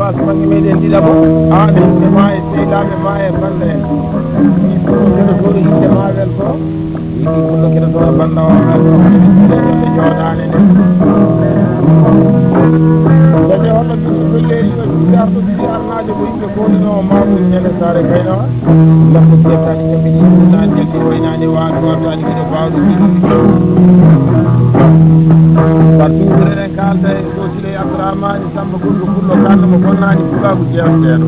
face bangi meɗen ɗiɗaɓo amin ɓe ma e seylaɓe ma e balle ni fullo keɗotoɗo inde mawel to yiɗi fullo keɗotoɗo banda wawel to ɓe jooɗane nde jande holno mbiɗo felleɗiɗo juuɗe arɗo ɓiɗi arnajo ko yimɓe kolinowo mamoudou ñande sare kaynawa lakko kettani jaɓɓiɗi ɗumnani jalɗi waynani waɗo wartani ɗiɗo bawɗo ɓiɗi par toujours eɗen kalda e sosile abdourahmani samba gonɗo fullo kalda mo bonnani fukaku jeewteɗo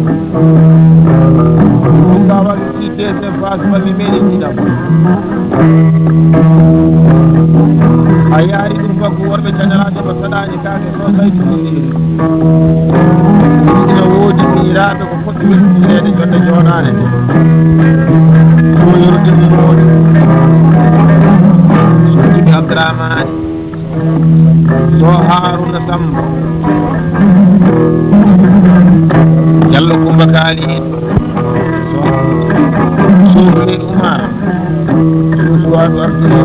ɗum ka waɗi ɗi deuxiéme phase balmi meɗen ɗiɗam a yaari ɗum fakko worɓe cañalaɓe mo saɗani kake so saytuɗiri ina woodi miiraɓe ko poɗɗi weltinirede jonde joɗane nde so yordini moodi so jiɓi abdourahmani so haruna samba diallo coumba kaali en so sohli oumar so suwaɗo artiri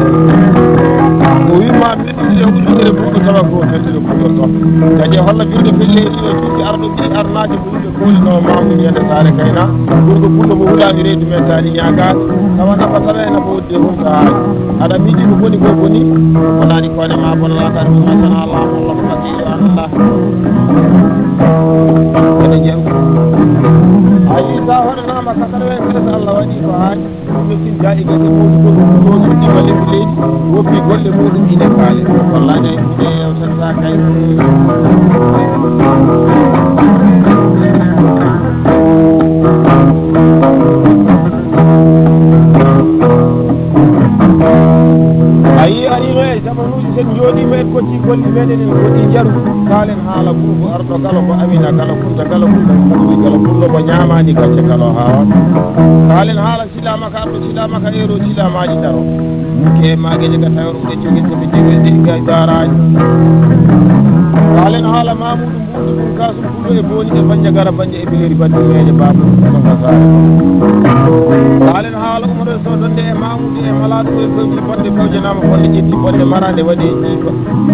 o wima meɗɗude huɗodire ɓuuɗo tawa ko feltide ɓuuɗo to kadi holla wiide felleɗiɗo cuuɗi arɗo ɓi arnaji ko yimɓe kolinowo mamoudou ñande sare kayna ɓurgo fullo mo huulani reedu men tani ñagade tawa nafa tawa e nafa wodde hunta haaji aɗa miiji ko boni ko boni wonani kone ma bonalaka ɗum masana allah allah ko faki yo allah ene jeew ayi sa hoɗanama 93 allah waɗi ko haaji ɗummekin jaɗigade muɗum goɗɗum ɗima lembi leydi woppi golle muɗum ine kaali wallahi ay kuuɗe yewtan sa kay ayi arino e zamanuji sen jooɗima en kocci golli meɗen en goɗɗi jaru kalen haala buubu arɗo galo ko amina gala kunta gala kunta ɗuɗi gala fullo mo ñamani gacce galo hawa kalen haala silamaka arɗo silamaka ero silamaji daro muke magueje ga tawruɗe joguinte ɓe jegelɗe gay daraji kalen haala mamoudou mbuɗi ɗum kasum fullo e boni e banja gara banja e bileri bandi meje babou ono gasare kalen haala umaro so donde e mamoudou e malaɗo e fewje bonde fewjanama bonde ƴetti bonde marande waɗi e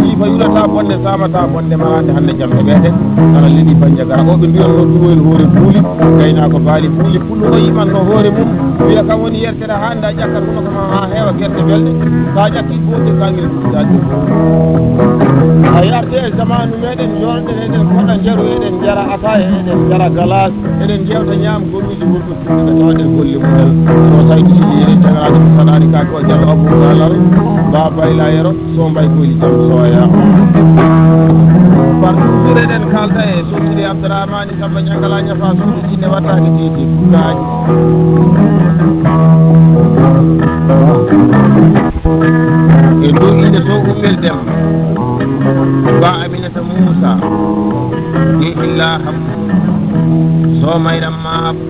jiifa yurata bonde samata bonde marande hande jamde ɓeete ana leeɗi banja gara oɓe mbiyonno duwoyel hoore fuuli gaynako baali fuuli fullo o yimanno hoore mum wiya kam woni yertere hande a ƴakkat huno kama ha heewa guerte belɗe sa ƴakki fof kangel ɗuɗɗaji a yarte e zamanu meɗen jorɗen eɗen koɗa jaru eɗen jara ataya eɗen jara galas eɗen jewta ñaam golliji wurɗo fuɗɗiɗo tawaɗen golle muɗal so tawi eɗen jagaraji ko saɗani kake o diallo abougalal ba bayla yero so mbay koyli jam soya par toujours eɗen kalda e sotiri abdourahmani samba ñangala ñafa suuɗi jinne wattaki teti fukaji e dow inde to ummel demba ba aminata moussa e illaham so mayram maabo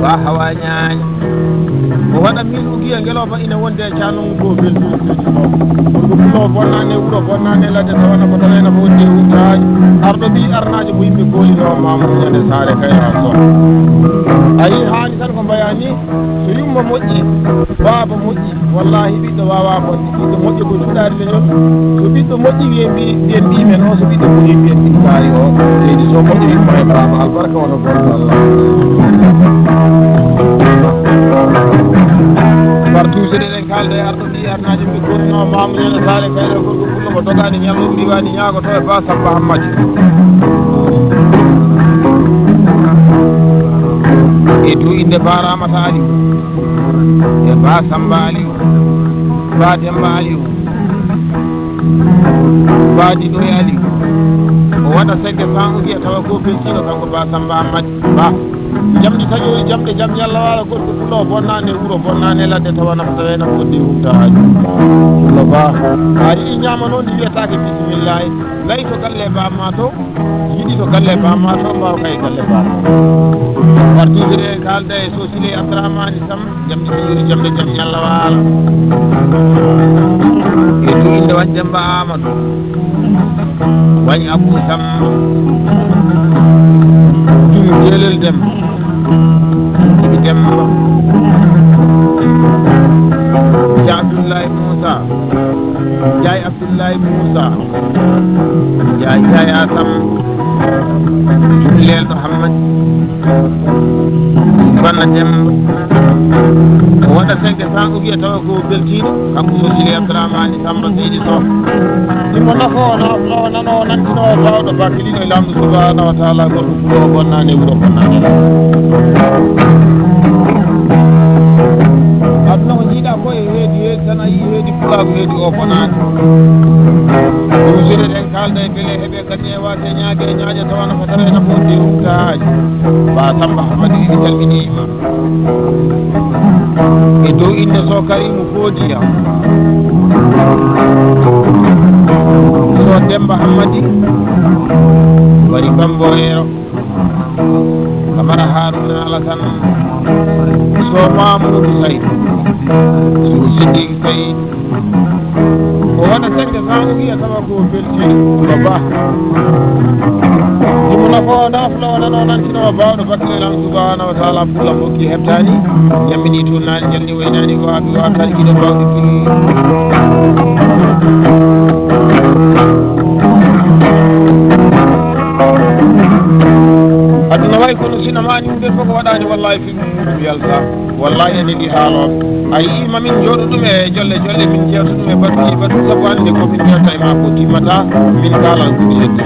ba hawa ñaaña o waɗa min ugiya ngeloba ina wonde e canum ko beltuji ɓurgo fulo bonnane wuuro bonnane ladde tawana ko tawena ko wonde wurtaji arɗo ɓi arnaji ko yimɓe kolinowo mamoudou ñande sare kayra so ayi haali tan ko mbaya ni so yumma moƴƴi baaba moƴƴi wallahi ɓiɗɗo wawa bonde ɓiɗɗo moƴƴi ko cuɗari leñol so ɓiɗɗo moƴƴi wiyen mbiyen mbimen o so ɓiɗɗo ɓuuri mbiyen ɓiɗɗo kaari o leydi so moƴƴi wimma e baaba albarka woto gonɗo allah par toujours eɗen kalda e arɗo ɗi arnaji mbi gonno mamoudou ñande sare kayre gorko fullo ko dogani ñallo riwani ñagoto e ba samba hammadji e dow inde baramata aliou e ba samba aliou ba demba aliou ba diɗo e aliou o waɗa segge san o wiya tawa ko peltino kanko ba samba hammadji ba jamɗi tañoyi jamɗe jam ñalla wala gorko fullo bonnane wuuro bonnane ladde tawanama tawena ko wodde humtaji fullo ba a yiɗi ñama noon ɗi wiyatake bisimillahi layi to galle bamma to yiɗi to galle bamma to mbawa kay galle bamma par toujours e kalda e sosile abdourahmani sam jamɗi tañoyi jamɗe jam ñalla wala e to inde wañ demba amadou wañ abou samba ɗum jelel demba iɓi demba ja abdoullahi moussa jay abdoullahi moussa jay jaya sam leel ɗo Hammadi banna Demba o waɗa 500 ugiya tawa ko beltiɗo kanko so Sili Abdourahmane Samba Seydi Sow ɗimo nafo o nano o nantino o bawɗo bakkiliɗo e lamɗo subhanahu wa taala goɗɗo fulo o bonnani e wuuro bonnani aduna ko jiiɗa ko e heedi tan a yii heedi pulaako heedi o bonani ɗum sire ɗen kalda e beele heeɓe kadi e wate ñaage e ñaaƴa tawana ko tawe nafoode humtaaji ba Samba Hammadi ɗi calminima e dow inde so Karimu Foodiya so Demba Hammadi wari Bamboyero Camara Haruna Alassane so Mamoudou Saydou so Sidiki Sayd o waɗa 500 ugiya tawa ko beltiɗo no ba ɗimuna ko nafla o nano nantinowo bawɗo bakkilelam subhanahu wa taala fulla mokki heɓtani ñammini toon nani jalni waynani ko abi wattani kiɗen bawɗi pilli aduna way kono sinamani ɗum fof ko waɗani wallahi film muɗum yalta wallahi ene ndi haaloɓe a yii mamin jooɗo ɗum e jolle jolle min jewta ɗum e batuji batu sabu hannde ko min jewta e ma ko timmata min kalan ko seddi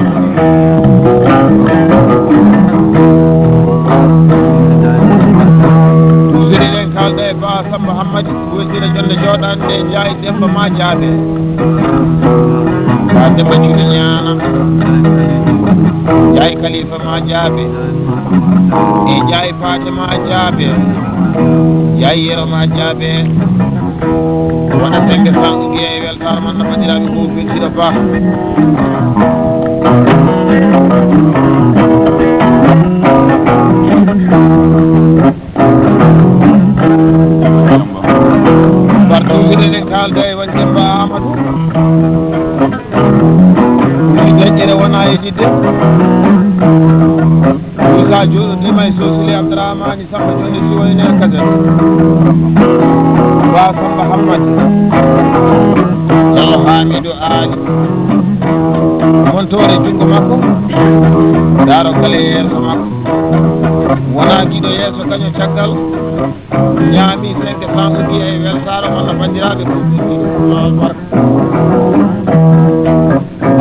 toujours eɗen kalda e ba Samba Hammadi wesira jonde jooɗade nde jaayi Demba ma jaabe ba Demba Cuɗi ñaana jaayi Khalifa ma jaabe e jaayi Paate ma jaabe jaayi Yero ma jaabe waɗa 500 ugiya e weltare man no bandiraɓe ko beltiɗo ba bartuuɗe ɗen kalda e won Demba Amadou deƴƴere wona e jidde Moussa jooɗodima e so Sili Abdourahmane Samba joni siwoyne kasen ba Samba Hammadi Diallo Hamidou Ali montore junggo makko darogale yeeso makko wona giɗo yeeso kañum caggal ñaami 500 ugiya e weltare man no bandiraɓe ko ɗiɗiɗo barka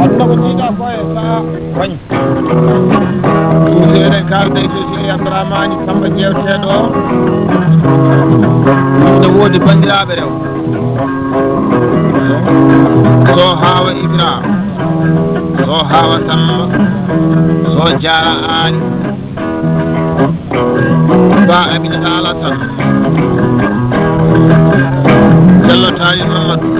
aduna ko jiiɗa ko e saha wañ toujours eɗen kalda e so Sili Abdourahmane Samba jewteɗo o ne woodi bandiraɓe rew so Hawa Ibrahima so Hawa Samba so Diara Ali ba Aminata Alassane Diallo Tali Mamadou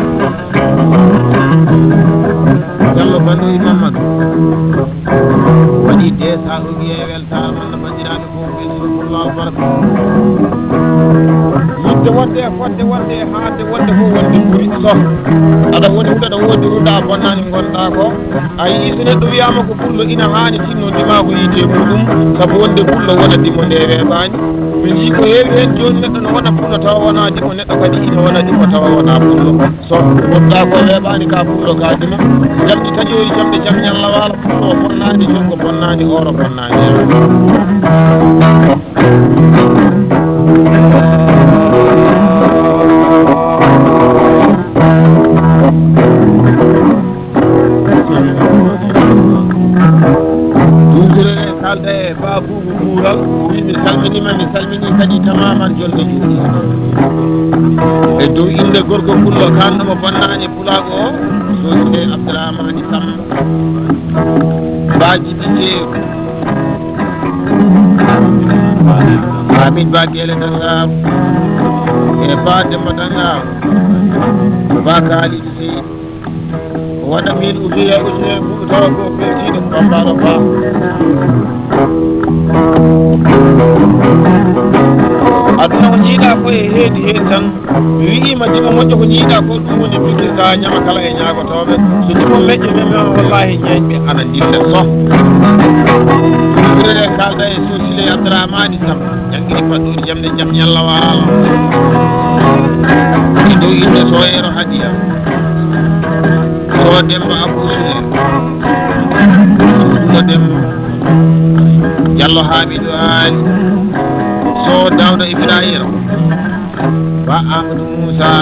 Diallo Bandoyi Mamadou waɗi 200 ugiya e weltare man no bandiraɓe ko beltiɗo pullo barka yidde wonde e fodde wonde e haadde wonde fof wonde ɓuri soh aɗa woni huɗo aɗa woodi ruɗa bonnani gonɗa ko a yii so neɗɗo wiyama ko pullo ina hani tinno ndima ko yiite muɗum saabu wonde pullo wona dimo nde weeɓani min jii ko heewi hen joni neɗɗo no wona pullo tawa wona dimo neɗɗo kadi ina wona dimo tawa wona pullo so gonɗa ko weeɓani ka pullo ka dimo jamɗi taƴori jamɗe jaam ñalla wala pullo o bonnani joggo bonnani oro bonnani kalda e ba Boubou Moural mi salmini kadi tamaman jolde juuɗi e dow inde gorko pullo kanɗomo bonnani pulago o so Sili Abdourahmane Samba baji ɗijeew amin ba Guele Dangaw e ba Demba Dangaw ba Kalidou Seydi waɗa 1000 ugiya ujunere muɗum tawa ko beltiɗo bambaɗo ba aduna ko jiiɗa ko e heedi hen tan mi wiima dimo moƴƴo ko jiiɗa ko ɗum woni pikirka ñama kala e ñagotoɓe so dimo meƴƴo meme wallahi ñañɓe ana dille soh ɓurere kalda e so Sili Abdourahmane Samba jangguiri paɗɗori jamde jaam ñalla waalo e dow inde Soyero Hadiya so Demba Abou Souley so Demba Diallo Hamidou Ali So Dawda Ibrahima Ba Amadou Moussa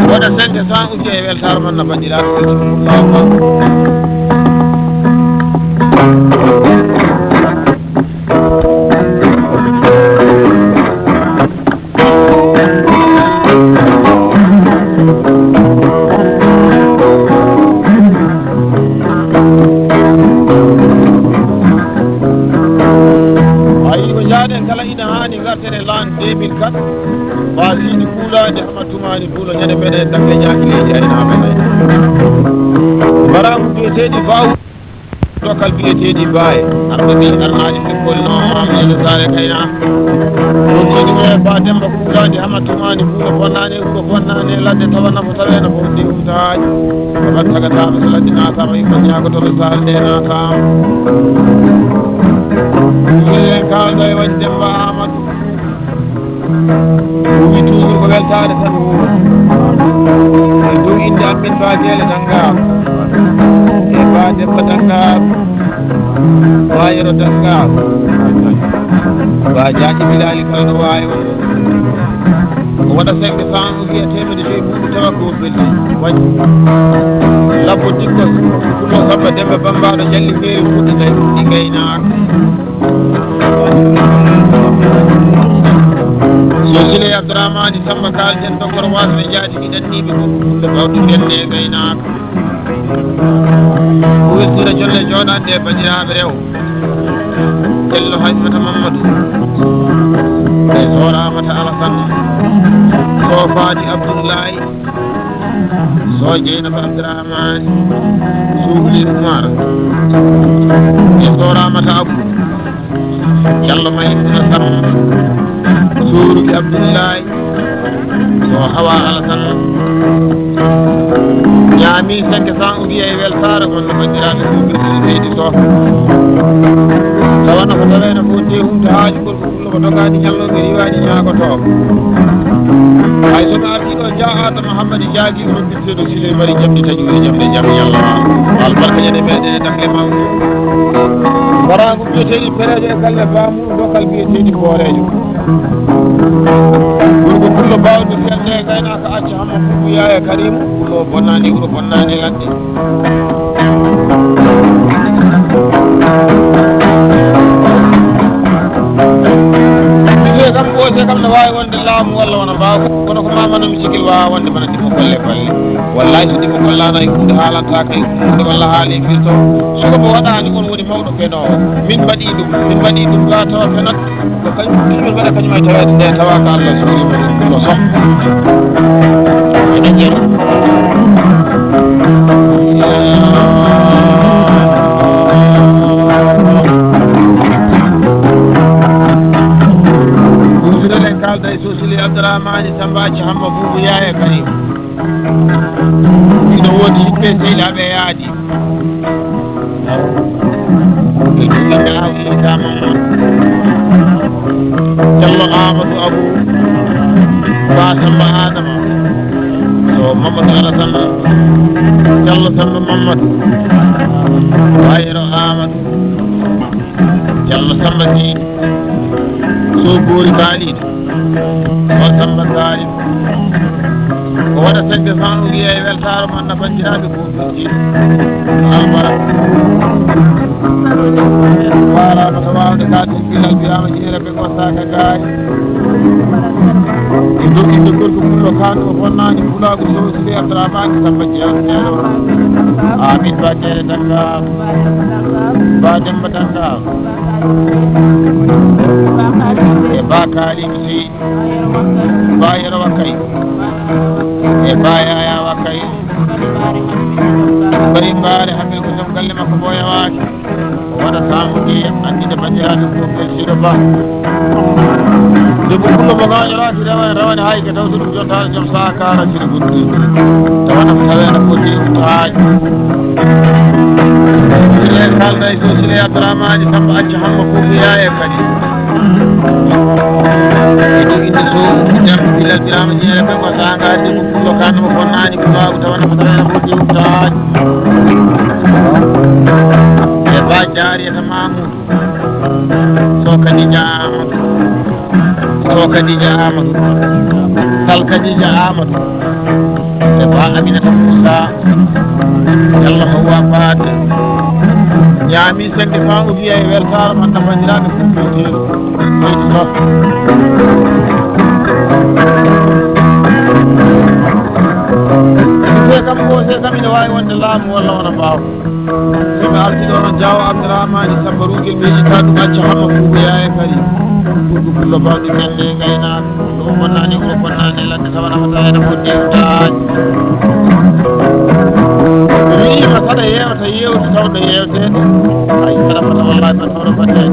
waɗa 500 uji e weltare mon no bandiraɓe kala ina hani gartere lan 2004 fasini kulade hamatumani bulo nyane mede dakke jakileji ayna mede baramu biyeteɗi baw dokal biyeteɗi baye arɓe ɓe arnaji fikkolno amede sare kayna ɗumini me ba demba kulade hamatumani bulo bonnani ko bonnani ladde tawa nafo tawena fo ndi hutaji oɗon tagatama so ladde natama yimɓe ñagotoɓe sare nde natama kaldo e waɗi Demba Amadou ɗumi toujours ko weltare tan e dow inde amin ba Guele Dangar e ba Demba Dangar ba Yero Dangar ba Diaɗi Bilali kayno wawi o waɗa 500 wiya temedde joyi ɓuuɗu tawa ko belli waɗi labbo dikko kuno Samba Demba Bambaɗo jalli feewi fuɗɗiday ɗi gaynaka so Sile Abdourahmane Samba kalten docteur wasɓe jaadi ɗiɗanniɓe ko ɓe bawti gende gaynaka o weltira jolle joɗande e bandiraɓe rew Dello Haymata Mamadou e so Ramata Alassane so Fadi Abdoullahi so Dieynaba Abdourahmane Soubli Oumar e so Ramata Abou Diallo Maymuna Samba Souruki Abdoullahi so Hawa Alassane ñaami 500 ugiya e weltare mon no bandiraɓe suuɓirɗi leydi so tawana ko taweno fof de humta haaji gol ko fullo ko dogani ñalloɓe riwaji ñagoto hay sono artiɗo Dia Adama Hamadi jaagui on bitteɗo Sile mari jamdi taƴuɓe jamde jaam ñalla albarka ñande meɗen e dakle mawɗo warago biyeteɗi perejo e galle bamuɗo dokal biyeteɗi boorejo wurgo pullo bawde fiyande e gaynaka acca hamma fuɗu Yaya Karim pullo bonnani wuro bonnani ladde kam ɓoose kam ne wawi wonde laamu walla wona mbaw kono ko mamanami sikil wawa wonde bana dimo golle balle wallahi so dimo gollano e hunde haalantaka e hunde walla haali firto soko mo waɗani on woni mawɗo fenowo min mbaɗi ɗum ga tawa fenat ko kañum ɗumel waɗa kañum e tawede nde tawa ko Allah suurima ɗum ɗulo so ene jeeɗa kalda e so Sile Abdourahmane Sambaji Hamma Boubou Yaya Karim ino woodi yimɓe sehilaɓe yaadi e ɗuɗɗinde awdi Issa Mamadou Diallo Amadou Abou Ba Samba Adama so Mamadou Alassane Diallo Samba Mamadou Wayro Amadou Diallo Samba Sy so Boori Kalido o Samba Salim ko waɗa 500 wiya e weltare mon no bandiraɓe fof albara warama to wawde kaade bilal biyama jeere ɓe gossaka gaari e dokkinde gorko pullo kandu o bonnani fulago so Sile Abdourahmane Samba Jean neɗo amin ba Guele Dangar ba Demba Dangar e ba Kalim Sy ba Yero Wakkay e ba Yaya Wakkay bari mbaare hamil ko jom galle makko boya waaki o waɗa samude andide bandiraɓe fof e Siro Ba debbo pullo mo gañoraki rawane hayke taw so ɗum jottade joom sakara sino guddi tawana ko taweno fof de humto haaji Sile kalda e so Sile Abdourahmane Samba acca Hamma Boubou Yaya kadi e joginde so jam Bilal Birama jeere ɓe ko sangade mo pullo kanno mo bonnani ko wawi tawana ko taweno fof de humto haaji Jariyata Mamoudou so Khadija Amadou so Khadija Amadou sal Khadija Amadou e ba Aminata Moussa yalla hawa faade ñaami sendi ma o wiya e weltare man nafandiraɓe fuɗɗoteɗo so kam gose kam ine wawi wonde laamu walla wona mbaw somi artiɗo no Diaw Abdourahmani Samba Rugel ɓe ita ɗum acca hamma fuuɓoya e kadi ɓurɗo pullo bawɗi menne gaynaka ɗum bonnani wuro bonnani ladde tawa nafata ene fodde daaji wiima saɗa yewta yewde tawɗo yewtede hay saɗa fota wallahi ma tawɗo fotede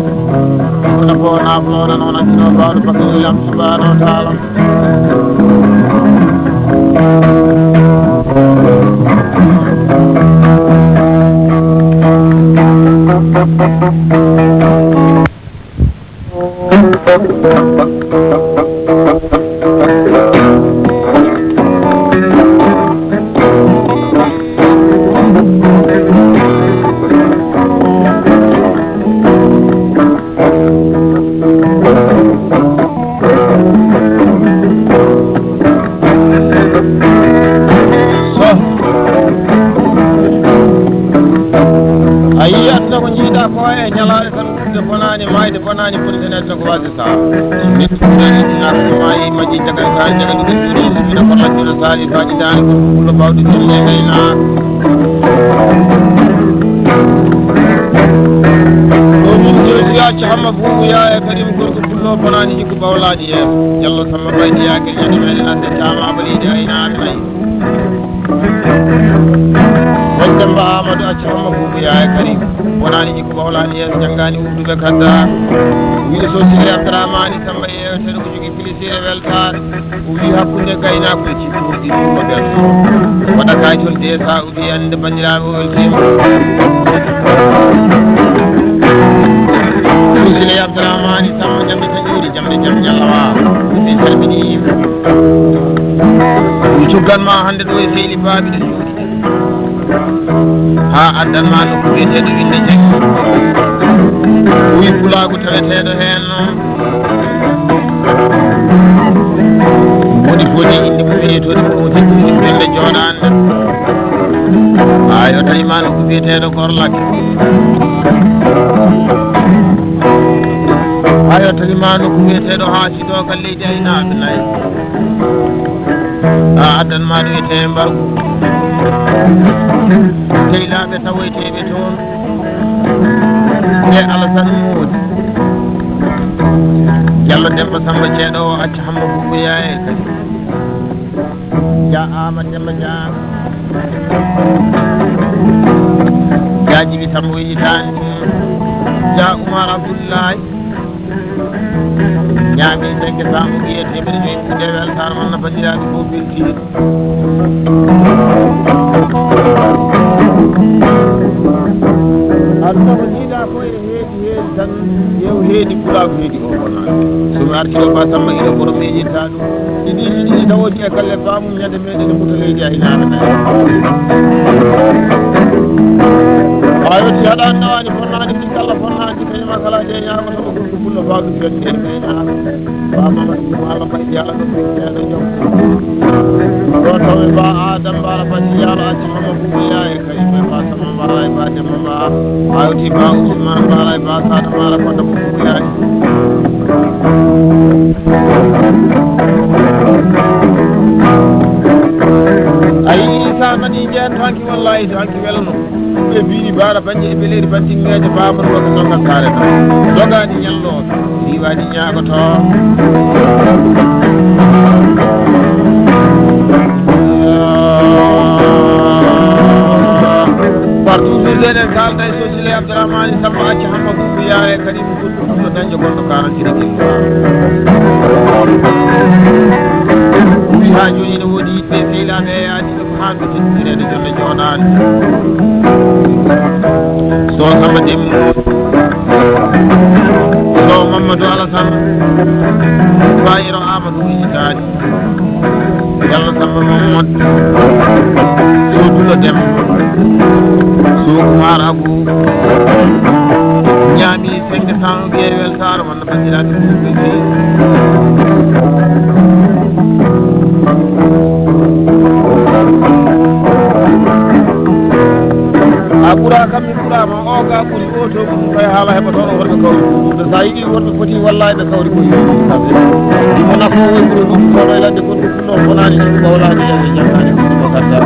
kono fo nafnoona noon andino mbawɗo bakarilam subhanahu wa taala mayde bonani bonitenede ko wasi sa nittuɗaɗiɗinartoma e majji jagal sa jagal ɗuɗe ɗuɗe mbiɗa forlatino sali faji dani ko pullo bawɗi telle gaynaka ɗo min jewti acca hamma buuya e kadim gorko pullo bonani hikko bawlaɗi yeeso diallo Samba baydi yakel ñande meɗen ande tama ɓaliɗi aynaɓe nayi won Demba Amadou acca hamma buuya e kadim wonani hikko bawlaɗi yeeso janggani wurduɓe kadda wiɗo so siri Abdourahmani Samba yewtere ko jogui plaisir weltare o wi hakkude gaynako e cikkuɗi ɗummo ɓelto waɗa kayitol desa o wi ande bandiraɓe o weltima siri Abdourahmani Samba jamde taƴuri jamde jaam ñallawa min calmini yimɓe mi cugganma hande ɗo e sehli baaɓi ɗe suuɗi ha addanma nokku wiyeteɗo inde jaggi wi pulago taweteɗo hen noon woni foti inde mo wiyetoɗe mowti ɗumɓe joɗande ha yo tawima nokku wiyeteɗo Gorlake ha yo tawima nokku wiyeteɗo Haasidogal leydi aynaɓe nayi ha addanma ɗo wiyete Mbargu tehlaɓe tawoyteɓe toon e Alassane Moudi Diallo Demba Samba ceeɗo o acca hamma buuɓoya e kadi ja Amadou Demba Diam ja Djiby Samba wiyitani ja Oumar Abdoullahi ñaami degge Samba guiye temedde joyi ɓuuɗe weltare man nafandiraɓe fof beltiɗo aduna ko jiiɗa ko ene heedi tan yew heedi pulaako heedi o wonaa somi arti o ba Samba ina ɓoro meeƴinta ɗum ɗiɗi tawoji e galle bamum ñande meɗen e muta leydi aynaɓe nayi ayoti haɗani nawani fonnani ɗigga Allah fonnani kañuma kala de ñagoto ko gorko pullo bawɗum fedde en aynaɓe ba Mamadou Dioum Allah faddi Allah ɗo ɓeɗo jom ɗo tawi ba Adam ba Allah faddi Allah acci mama buuɓoya e kañum e ba Samba mbala e ba Demba mba ayoti ba Ousmane mbala e ba Sada mbala konda ko buuɓoyani ayi Isa nani jeen tanki wallahi tanki welno ɓe mbiɗi baara bañƴe e beleri bantinŋeje Mamadou Bakka Songal kaare tan jogaani ñallooɓe riwaani ñaagoto partout sur eɗen kalda e sosile Abdourahmani Samba acca hamma buuɓoya e kadi mo fuɗɗo ɗumno dañde gonɗo 40 wi ha joni ne woodi yimɓe sehilaɓe e yaadiɓe ko hamɓe teddinirede jonde jooɗani so Samba Demba so Mamadou Alassane Bayiro Amadou wiyitani Diallo Samba Mamadou so Dulo Demba so Oumar Abou sang biye weltar wonna bandiraɓe fulɓe a ɓuura kam mi ɓuurama o ga ɓuuri o to ɗum koye haala heɓatoɗo wonɓe kawri ɗumde sa yiiɗi wonɓe foti wallade kawri ko yiɗiɗaɓe ɗimo nafo woy ɓuuri ɗum toɗo e ladde gonɗo funno bonani ɗum bawlani yaɓe jangani ɗimo gadda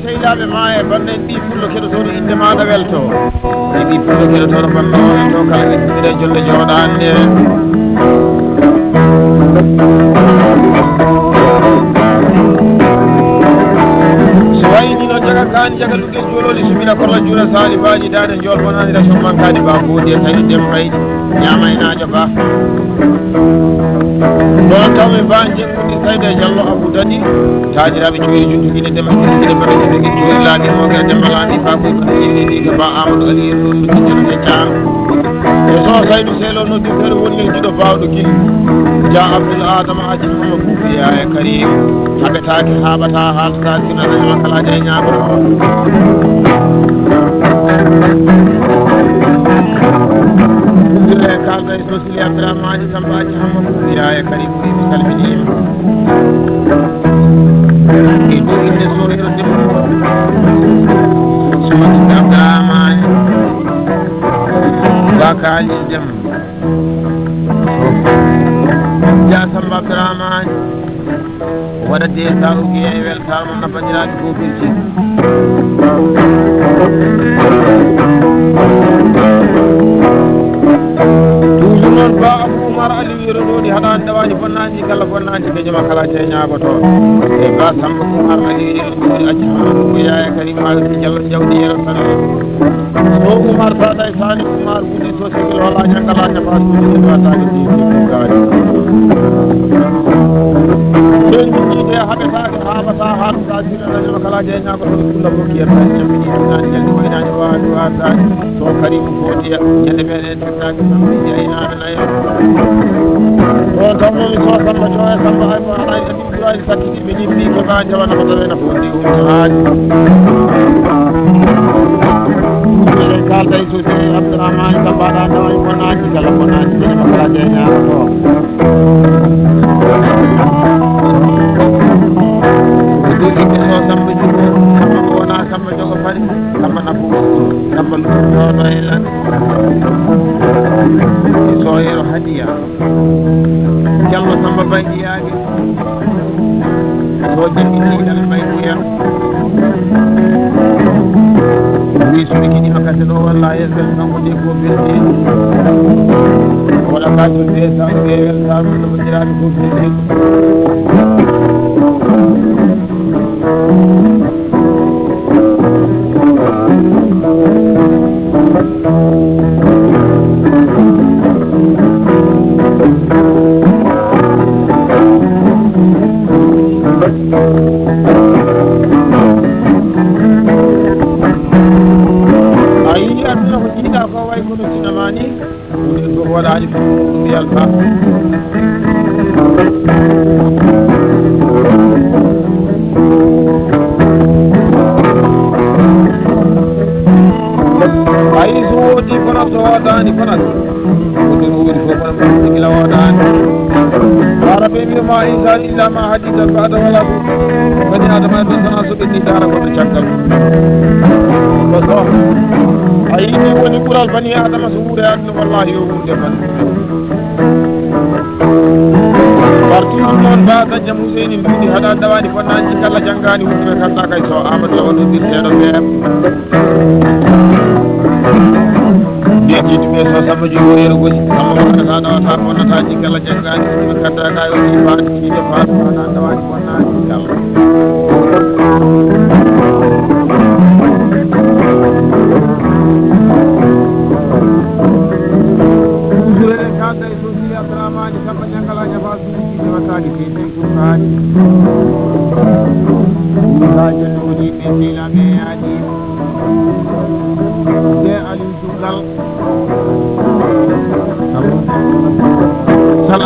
seylaɓe ma e bande ɗi fullo keɗotoɗo inde maɗa welto e ɗi fullo keɗotoɗo bande o welto kala ɓeɗɗiɗe jolle jooɗande so wayni noon jaga kani jaga ɗuggel jololi sumina korla juura salibaji dade jol wonani ration mankadi ba boodi e tawi dembaydi ñamaynajo ba ɗon tawmi ba jenggude sayde diallo abou dadi taajiraɓe joyi juntuguine demaɗe mbaɗaɗe joyi laaɗimoɓe dembalani fakoy ɗiɗi ko ba amadou ali en ɗon ɗiɗirde caano e so saydou seelo noddirtere woni jiɗo bawɗo guil dia abdoul adama acim mama foufiya e karim haɓetake haɓata haalata sinanama kalaji e ñagoto ɗumdirre kalda e sosili abdourahmani sambaji hamma foufiya e karim mi salminima e ɗo inde sohiro debbo sohinde abdourahmani wakali dem ja samba abdourahmani waɗade sa ugiye e weltama nabadiraɓe gofirti toujours noon ba abou oumar aliou yeroɗoni haɗani dawani bonnani kala bonnani kejoma kala te ñagoto e ba samba oumar aliou yeroɗoni acci hamadou goya e karim mawirti diallo jawdi yero tan so oumar saɗa e sani oumar wuɗi to sigil wala ñaggala ñafa suuɗi watade ɗiɗiɗiɗaɗi ɓen jumɗiɓe haɓetake haɓata haɗuta sinananima kala je ñagoto fulla fof kiyata jammini ɗumnani ñande waynani wawi wasade to karimu footiya ñande meɗen tettaki samiji aynaɓe nayo ɗon tawnomi so samba jo e samba hay ko haɗani aɗi ɓurani sakkiti ɓe ñimmi keɓa jawanama tawena fondi humto haali eɗen kalda e sosi abdourahmani sambaɗa dawa e bonnaji kala bonnaji jeɗema kala je ñagoto ɗuɗiɓe so samba jigo samba ko wona samba jogo fari samba nafu samba lutoɗo e lan soyero hadiya diallo samba bayɗiyaki so jangguitiɗal bayɗiya wi suɗi kiɗima kase ɗo walla yesbel kanko de ko belɗe waɗa katul be sa ɓe weltama nabadiraɓe ko belɗe ayi aduna ko jiiɗa ko way kono sinamani ɗum ko waɗani fof ɗum yalta ayi so woodi kono so woodani konat woɗin woodi fof kono ɗum sigila woodani araɓe mbiyama insan illa ma hadida baada wala ɗum bani adama e ɗon sana so ɓenni dara goɗɗo caggal ko so a yini woni ɓuural bani adama so wuure aduna wallahi yo wuurde ban par toujours noon ba daña mouseyni mbiɗi haɗa dawani bonnaji kala janggani wurtuɓe kalɗa kay so amadou law noddirteɗo ɓeem ɓekiituɓe so samba jogo yerogol samba waɗata ɗawata bonnataji kala janggani wurtuɓe kadda kay o faati kiide faatu haɗa dawani bonnaji allah abdourahmani samba ñangala ñafa suuɗi wattani ke tawi pour faani ha joni woni ɓe sehilaɓe yaaɗi de aliou sal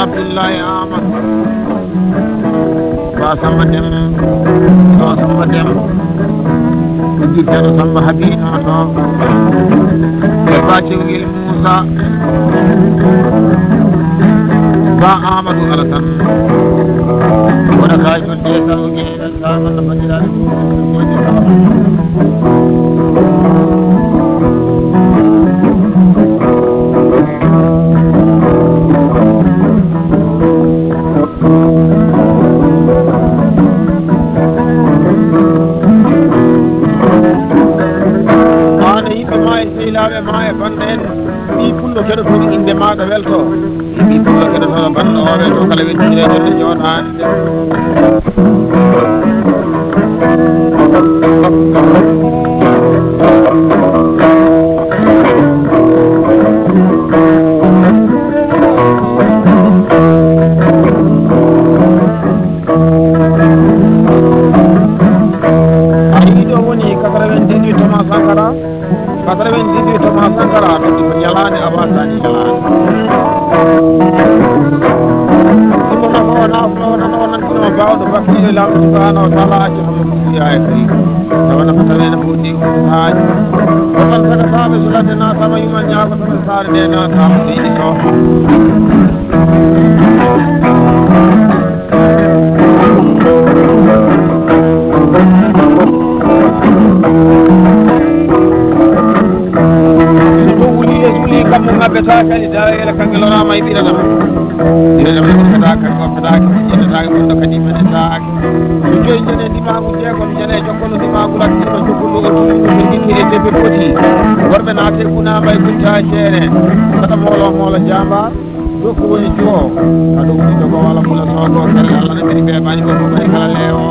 Abdullahi Amad ba Samba Dem so Samba Dem Dikano Samba Habib no ba Cewgel Moussa ba Amadou Alassane wona kay to desal ngi sa man bandiraɓe laaɓe ma e bande en ɗi pullo keɗotoɗo inde maɗa welto ɗi pullo keɗotoɗo bande oɓe to kala wettire jorde jooɗade ayiɗo woni 98 Thomas Sankara 98 Thomas Sankara ɗum ko ñalande abasani ñalande ɗum nako wonantinoma bawɗo bakkiɗo lawɗo subhanahu wa taala acca homo kuuya e kadi tawana ko tawene foti haaji otan kada saaɓe so ladde natama yuma ñaago tan saare nde natama so yiɗi to kammo ngabbeta kadi dawele kanke lorama e ɓiranam ɓiranam ƴettata kanko oppetake ƴettatake gonɗo kadi meɗetake so joyi jene ndimagu jeegom jene jokkolo ndimagu lakkima jokkollu o tuɗiɗo so jiɗɗi e debbe poti worɓe naate kunama e gunta jeere saɗa moolo jambar ɗo ko woni joo aɗo woni dogo wala mula sogo kadi Allah ne kadi ɓeɓani goɗɗo kadi kala leewo